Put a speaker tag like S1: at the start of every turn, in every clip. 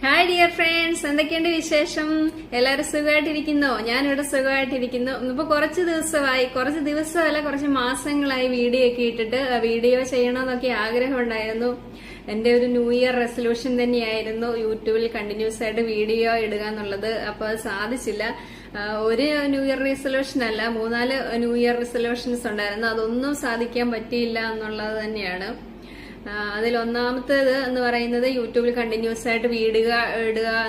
S1: Hi dear friends, എന്തൊക്കെയുണ്ട് വിശേഷം? എല്ലാവരും സുഖമായിട്ടിരിക്കുന്നോ? ഞാനിവിടെ സുഖമായിട്ടിരിക്കുന്നു. ഇപ്പൊ കുറച്ച് ദിവസമല്ല കുറച്ച് മാസങ്ങളായി വീഡിയോ ഒക്കെ ഇട്ടിട്ട് വീഡിയോ ചെയ്യണമെന്നൊക്കെ ആഗ്രഹം ഉണ്ടായിരുന്നു. എന്റെ ഒരു ന്യൂ ഇയർ റെസൊല്യൂഷൻ തന്നെയായിരുന്നു യൂട്യൂബിൽ കണ്ടിന്യൂസ് ആയിട്ട് വീഡിയോ ഇടുക എന്നുള്ളത്. അപ്പൊ അത് സാധിച്ചില്ല. ഒരു ന്യൂ ഇയർ റെസൊല്യൂഷൻ അല്ല, 3-4 ന്യൂ ഇയർ റെസൊല്യൂഷൻസ് ഉണ്ടായിരുന്നു. അതൊന്നും സാധിക്കാൻ പറ്റിയില്ല എന്നുള്ളത് തന്നെയാണ്. അതിലൊന്നാമത്തേത് എന്ന് പറയുന്നത് യൂട്യൂബിൽ കണ്ടിന്യൂസ് ആയിട്ട് ഇടുക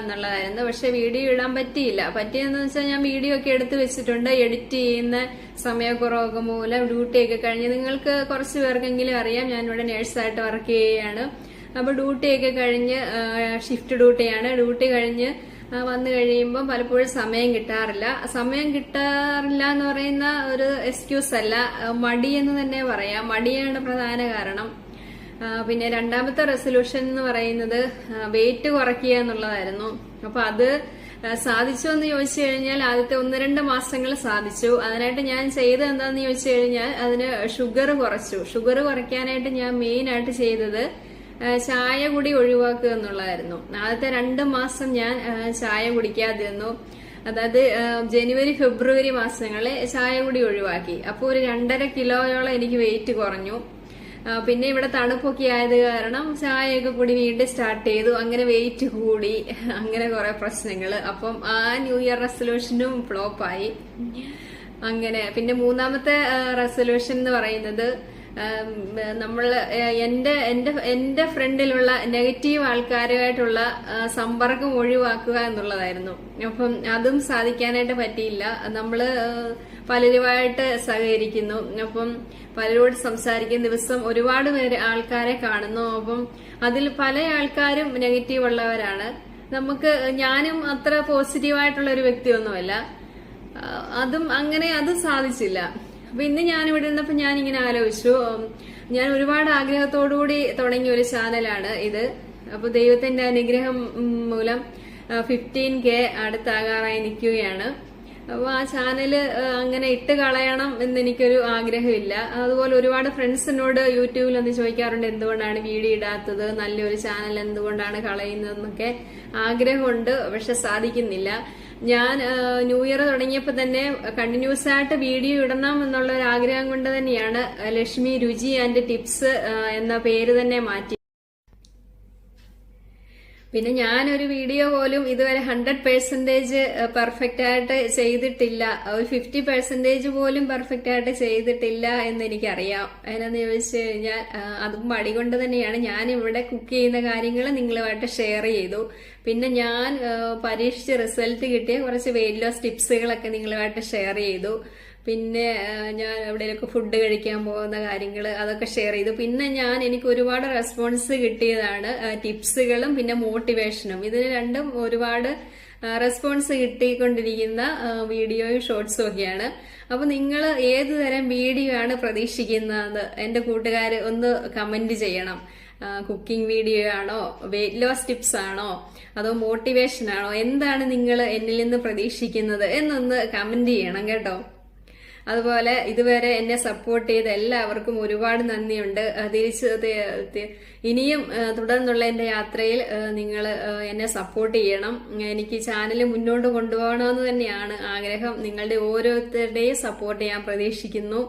S1: എന്നുള്ളതായിരുന്നു. പക്ഷെ വീഡിയോ ഇടാൻ പറ്റിയെന്ന് വെച്ചാൽ ഞാൻ വീഡിയോ ഒക്കെ എടുത്തു വെച്ചിട്ടുണ്ട്. എഡിറ്റ് ചെയ്യുന്ന സമയക്കുറവൊക്കെ മൂലം ഡ്യൂട്ടിയൊക്കെ കഴിഞ്ഞ്, നിങ്ങൾക്ക് കുറച്ച് പേർക്കെങ്കിലും അറിയാം ഞാനിവിടെ നേഴ്സായിട്ട് വർക്ക് ചെയ്യുകയാണ്. അപ്പൊ ഡ്യൂട്ടിയൊക്കെ കഴിഞ്ഞ്, ഷിഫ്റ്റ് ഡ്യൂട്ടിയാണ്. ഡ്യൂട്ടി കഴിഞ്ഞ് വന്നു കഴിയുമ്പോൾ പലപ്പോഴും സമയം കിട്ടാറില്ല എന്ന് പറയുന്ന ഒരു എക്സ്ക്യൂസ് അല്ല, മടിയെന്ന് തന്നെ പറയാം. മടിയാണ് പ്രധാന കാരണം. പിന്നെ രണ്ടാമത്തെ റെസൊല്യൂഷൻ എന്ന് പറയുന്നത് വെയിറ്റ് കുറയ്ക്കുക എന്നുള്ളതായിരുന്നു. അപ്പൊ അത് സാധിച്ചോ എന്ന് ചോദിച്ചു കഴിഞ്ഞാൽ ആദ്യത്തെ 1-2 മാസങ്ങൾ സാധിച്ചു. അതിനായിട്ട് ഞാൻ ചെയ്തത് എന്താന്ന് ചോദിച്ചു കഴിഞ്ഞാൽ അതിന് ഷുഗർ കുറച്ചു. ഷുഗർ കുറയ്ക്കാനായിട്ട് ഞാൻ മെയിൻ ആയിട്ട് ചെയ്തത് ചായ കുടി ഒഴിവാക്കുക എന്നുള്ളതായിരുന്നു. ആദ്യത്തെ 2 മാസം ഞാൻ ചായ കുടിക്കാതിരുന്നു. അതായത് ജനുവരി ഫെബ്രുവരി മാസങ്ങളിൽ ചായ കുടി ഒഴിവാക്കി. അപ്പോൾ ഒരു 2.5 കിലോയോളം എനിക്ക് വെയിറ്റ് കുറഞ്ഞു. പിന്നെ ഇവിടെ തണുപ്പൊക്കെ ആയത് കാരണം ചായയൊക്കെ കൂടി വീണ്ടും സ്റ്റാർട്ട് ചെയ്തു. അങ്ങനെ വെയിറ്റ് കൂടി, അങ്ങനെ കുറെ പ്രശ്നങ്ങള്. അപ്പം ആ ന്യൂ ഇയർ റെസൊല്യൂഷനും ഫ്ലോപ്പായി. അങ്ങനെ പിന്നെ മൂന്നാമത്തെ റെസൊല്യൂഷൻ എന്ന് പറയുന്നത് നമ്മൾ എന്റെ ഫ്രണ്ടിലുള്ള നെഗറ്റീവ് ആൾക്കാരുമായിട്ടുള്ള സമ്പർക്കം ഒഴിവാക്കുക എന്നുള്ളതായിരുന്നു. അപ്പം അതും സാധിക്കാനായിട്ട് പറ്റിയില്ല. നമ്മള് പലരുമായിട്ട് സഹകരിക്കുന്നു, അപ്പം പലരോട് സംസാരിക്കുന്ന ദിവസം ഒരുപാട് ആൾക്കാരെ കാണുന്നു. അപ്പം അതിൽ പല ആൾക്കാരും നെഗറ്റീവ് ഉള്ളവരാണ്. ഞാനും അത്ര പോസിറ്റീവായിട്ടുള്ള ഒരു വ്യക്തിയൊന്നുമല്ല. അത് സാധിച്ചില്ല. അപ്പൊ ഇന്ന് ഞാനിവിടെ ഇരുന്നപ്പോ ഞാനിങ്ങനെ ആലോചിച്ചു, ഞാൻ ഒരുപാട് ആഗ്രഹത്തോടുകൂടി തുടങ്ങിയ ഒരു ചാനലാണ് ഇത്. അപ്പൊ ദൈവത്തിന്റെ അനുഗ്രഹം മൂലം 15K അടുത്താകാറായി നിൽക്കുകയാണ്. അപ്പൊ ആ ചാനല് അങ്ങനെ ഇട്ട് കളയണം എന്ന് എനിക്കൊരു ആഗ്രഹമില്ല. അതുപോലെ ഒരുപാട് ഫ്രണ്ട്സിനോട് യൂട്യൂബിൽ ഒന്ന് ചോദിക്കാറുണ്ട്, എന്തുകൊണ്ടാണ് വീഡിയോ ഇടാത്തത്, നല്ലൊരു ചാനൽ എന്തുകൊണ്ടാണ് കളയുന്നതെന്നൊക്കെ ആഗ്രഹമുണ്ട്. പക്ഷെ സാധിക്കുന്നില്ല. ഞാൻ ന്യൂ ഇയർ തുടങ്ങിയപ്പോ തന്നെ കണ്ടിന്യൂസ് ആയിട്ട് വീഡിയോ ഇടണം എന്നുള്ള ഒരു ആഗ്രഹം കൊണ്ട് തന്നെയാണ് ലക്ഷ്മി രുചി ആൻഡ് ടിപ്സ് എന്ന പേര് തന്നെ മാറ്റി. പിന്നെ ഞാനൊരു വീഡിയോ പോലും ഇതുവരെ 100% പെർഫെക്റ്റ് ആയിട്ട് ചെയ്തിട്ടില്ല. ഒരു 50% പോലും പെർഫെക്റ്റ് ആയിട്ട് ചെയ്തിട്ടില്ല എന്ന് എനിക്കറിയാം. അതിനെന്ന് ചോദിച്ചു കഴിഞ്ഞാൽ അതും മടി കൊണ്ട് തന്നെയാണ്. ഞാൻ ഇവിടെ കുക്ക് ചെയ്യുന്ന കാര്യങ്ങൾ നിങ്ങളുമായിട്ട് ഷെയർ ചെയ്തു. പിന്നെ ഞാൻ പരീക്ഷിച്ച് റിസൾട്ട് കിട്ടിയ കുറച്ച് വെയിറ്റ് ലോസ് ടിപ്സുകളൊക്കെ നിങ്ങളുമായിട്ട് ഷെയർ ചെയ്തു. പിന്നെ ഞാൻ എവിടെയൊക്കെ ഫുഡ് കഴിക്കാൻ പോകുന്ന കാര്യങ്ങൾ അതൊക്കെ ഷെയർ ചെയ്തു. പിന്നെ എനിക്ക് ഒരുപാട് റെസ്പോൺസ് കിട്ടിയതാണ് ടിപ്സുകളും പിന്നെ മോട്ടിവേഷനും. ഇതിന് രണ്ടും ഒരുപാട് റെസ്പോൺസ് കിട്ടിക്കൊണ്ടിരിക്കുന്ന വീഡിയോയും ഷോർട്സും ഒക്കെയാണ്. അപ്പൊ നിങ്ങൾ ഏത് തരം വീഡിയോ ആണ് പ്രതീക്ഷിക്കുന്നത്? എന്റെ കൂട്ടുകാർ ഒന്ന് കമന്റ് ചെയ്യണം. കുക്കിംഗ് വീഡിയോ ആണോ, വെയിറ്റ് ലോസ് ടിപ്സ് ആണോ, അതോ മോട്ടിവേഷൻ ആണോ, എന്താണ് നിങ്ങൾ എന്നിൽ നിന്ന് പ്രതീക്ഷിക്കുന്നത് എന്നൊന്ന് കമന്റ് ചെയ്യണം കേട്ടോ. അതുപോലെ ഇതുവരെ എന്നെ സപ്പോർട്ട് ചെയ്ത എല്ലാവർക്കും ഒരുപാട് നന്ദിയുണ്ട്. ഇനിയും തുടർന്നുള്ള എന്റെ യാത്രയിൽ നിങ്ങൾ എന്നെ സപ്പോർട്ട് ചെയ്യണം. എനിക്ക് ചാനൽ മുന്നോട്ട് കൊണ്ടുപോകണമെന്ന് തന്നെയാണ് ആഗ്രഹം. നിങ്ങളുടെ ഓരോരുത്തരുടെയും സപ്പോർട്ട് ഞാൻ പ്രതീക്ഷിക്കുന്നു.